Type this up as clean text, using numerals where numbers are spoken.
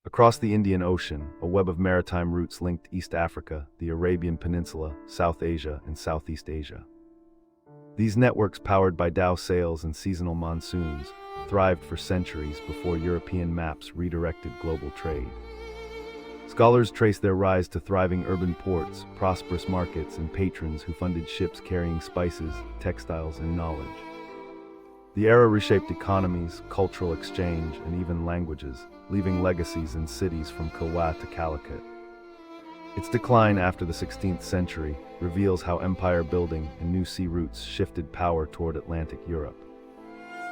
Across the Indian Ocean, a web of maritime routes linked East Africa, the Arabian Peninsula, South Asia, and Southeast Asia. These networks, powered by dhow sails and seasonal monsoons, thrived for centuries before European maps redirected global trade. Scholars trace their rise to thriving urban ports, prosperous markets, and patrons who funded ships carrying spices, textiles, and knowledge. The era reshaped economies, cultural exchange, and even languages, leaving legacies in cities from Kilwa to Calicut. Its decline after the 16th century reveals how empire building and new sea routes shifted power toward Atlantic Europe.